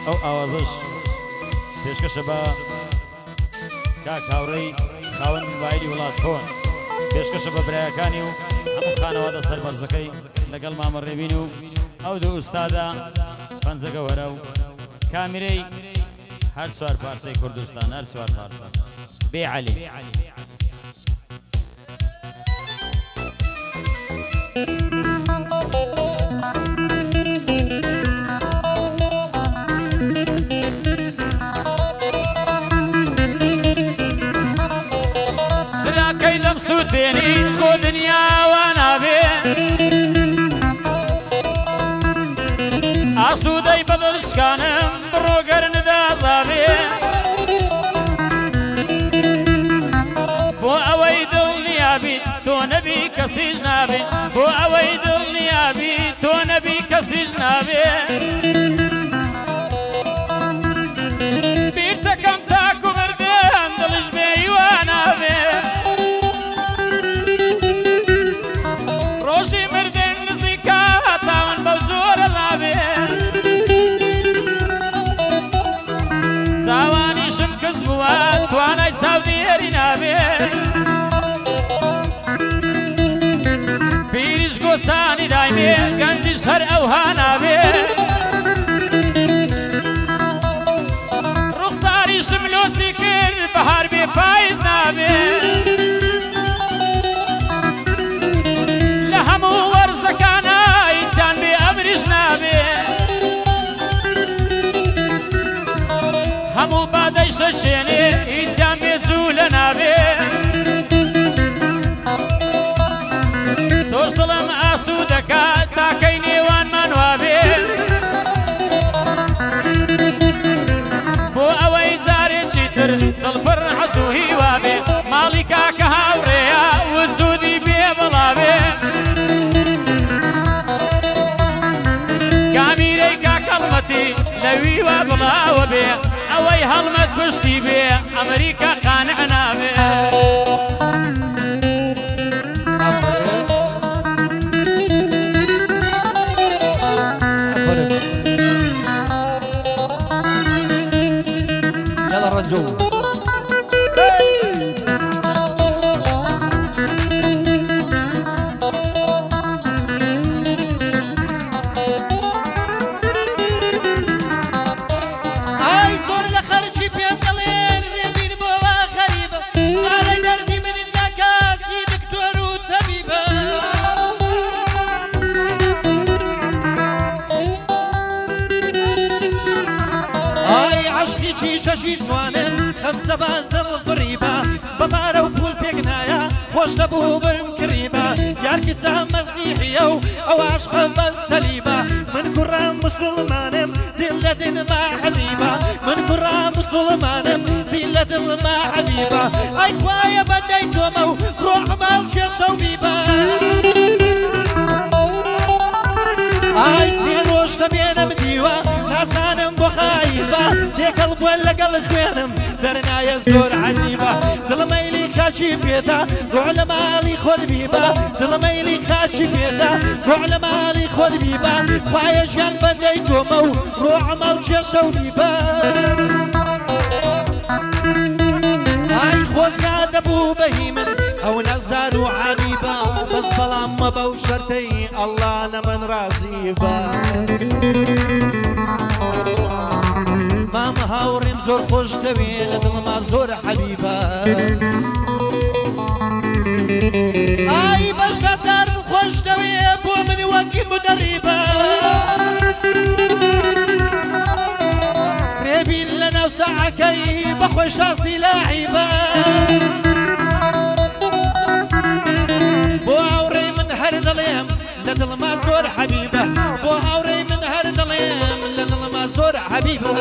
ئەو ئاوازش پێشکەشە بە کاک هاوڕێی خاوەن موبایلی وڵات کۆن، پێشکەشە بە برایەکانی و هەموو خانەوادە سەربەرزەکەی لەگەڵ مامەڕێبین و ئەو دوو ئوستادا پەنجەگەوهرە و کامیرەی هەر چوار پارچەی کوردستان، هەر چوار پارچە بێ عەلی. سراکەی لەم سوودێنی خۆ دنیاوە نابێ، ئاسوودەی بەدڵشکانم بڕۆگەر ندازابێ، بۆ ئەوەی دڵنیابی تۆ نەبی کەسیش نابێ، بۆ ئەوەی دڵنیابی تۆ نەبی کەسیش نابێ. بیرتەکەم تاکو مردم دڵش بێیوە نابێ، ڕۆژی مردن نزیکە تاون بەو زۆرە نابێ، چاوانیشم کەس بووە توانای چاودێری نابێ، پیریش گۆچانی دایمێ گەنجیش هەر ئەوها نابێ، ڕوخساریشم لۆسی کرد بەهار بێ پاییز نابێ، لە هەموو وەرزەکانە هیچیان بێ ئەمریش نابێ، هەموو بادەی شەشێنێ هیچیان بێ جوولە نابێ، تۆش دڵم ئاسوود دەکات تاکەی نێوانمان وابێ، بۆ ئەوەی جارێکی تر دڵبڕ حەسووهی وابێ، ماڵی کاکە هاوڕێیە وجودی بێ بڵاوێ، کامیرەی کاکەڵمەتی لەوی وا بڵاوە بێ، ئەوەی هەڵمەت پشتی بێ ئەمریکا قانع نابێ. يلا الرجول ئای زۆر لە خەرجی پێم دەڵێن ڕێبین بۆوە غەریبە، ساڵی دەردی من ناکاسی دکتۆر و تەبیبە، ئای عەشقیی شەشی جوانم خەمسە باز دڵفڕیبە، بەمارە و پول پێک نایە خۆش دەبوو برم کڕیبە، یارکیسە مەسیحیە و ئەو عەشقە بەس سەلیبە، من کوڕام موسڵمانم دڵ لە دڵ ما حەبیبە، من کوڕام موسڵمانم دڵ لە دڵ ما حەبیبە، ئای خوایە بەندەی تۆمە و ڕۆحمە و کێشە و بیبە، ئای سێ ڕۆژ دەبێنم دیوە نازانم بۆ خایبە، تێکەڵ بووە لەگەڵ خوێنم دەرنایە زۆر عەزیبە، دڵمەیلی خاچی پێدا ڕۆ لە ماڵی خۆت بیبە، دڵمەیلی خاچی پێدا ڕۆ لە ماڵی خۆت بیبە، خوایە ژیان بەندەی تۆمە و ڕۆحمە و کێشە و بیبە، ئای خۆزگا دەبوو بەهی من ئەو نەزار و عەبیبە، بەس بەڵام مەبە و شەرتەی ئەڵڵا لە من ڕازیبە، مام هاوڕێم زۆر خۆش دەوێ لە دڵما زۆر حەبیبە، ئای بەشدا چارم خۆش دەوێ بۆ من وەکی مدەریبە، ڕێبین لە ناو ساعەکەی بەخۆی شاسی لاعیبە، بۆ هاوڕێی من هەر دەڵێم لە دڵما زۆر حەبیبە، بۆ هاوڕێی من هەر دەڵێم لە دڵما زۆر حەبیبە.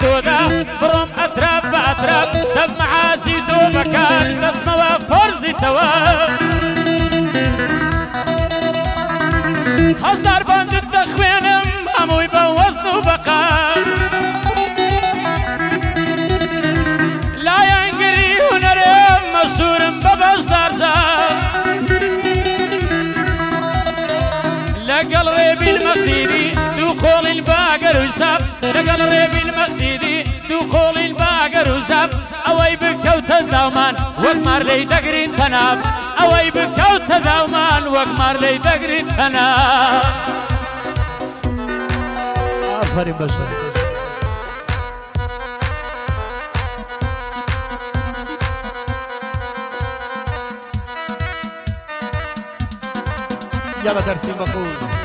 تۆدا بڕۆم ئەتراب بە ئەتراب دەب مەعازی تۆ بەکار دەستمەوە فۆرزیتەوە هەزار باندت دەخوێنم هەمووی بە وەزن و بەقار لایەنگری هونەرێم مەشهورم بە بەشدارزار لەگەڵ ڕێبی المەقدیدی دوو خۆڵین باگەر و زاب لەگەڵ ڕێبی المەقدیدی دوو خۆڵین باگەر و زاب ئەوەی بکەوتە داومان وەک مارلەی دەگرین تەناب ئەوەی بکەوتە داومان وەک مارلەی دەگرین تەناب ئافەرین بەشە يلا درسي مقول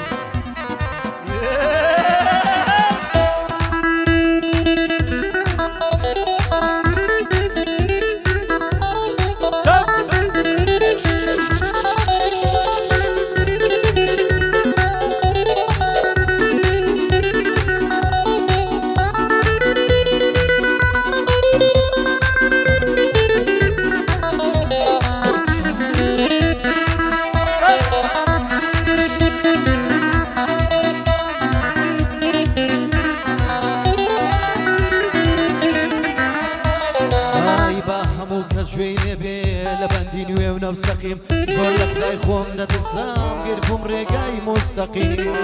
مستقيم زور لك خاي خوم نتسام غيركم رجاي مستقيم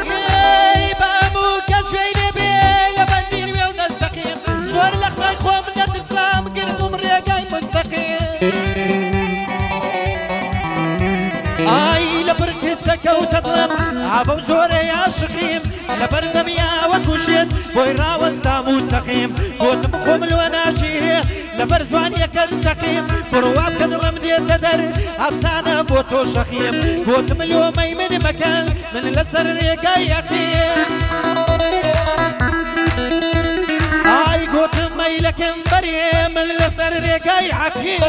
ياي بامو كشويني بي لبندين ونستقيم زور لك خاي خوم نتسام غيركم رجاي مستقيم اي لبرك سكو تطلب عبو زوري عاشقيم لبردميا وكوشيت بويرا وستا مستقيم قوت بخوم الوناشي لبرزوان يكالتقيم برواب كدغم ديال تدر أبسانا بوتو شخيم قوت مليومي من مكان من لسر ريقا يقيم اي قوت ميلك بريم من لسر ريقا يحكيم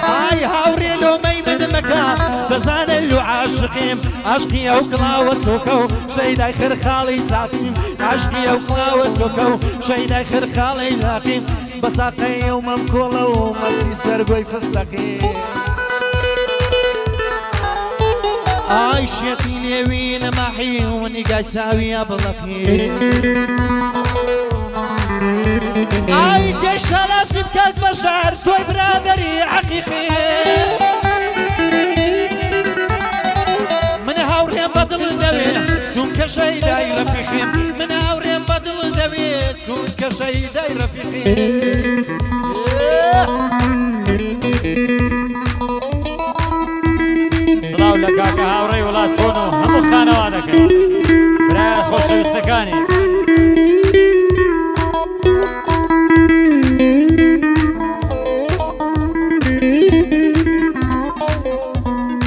اي هاوري لو مي من مكان تزان اللو عاشقيم عشقي او قلاوة سوكو شيداي خير خالي ساقيم عشقي او قلاوة سوكو شيداي خير خالي لاقيم بساقي وممكولة ومستي سرقوي فستقيم اي شيطي ليوي لمحي ونقاي ساوي ابلقي اي زي شراسي بكاز بشار توي برادري حقيقي من هاورين بدل دويت سونك شي داي رفيقي من هاورين بدل دويت سونك شي داي رفيقي سلااو لە کاکە هاوڕێی وڵات بۆن و هەموو خانەوادەکەی برایە خۆشەویستەکانی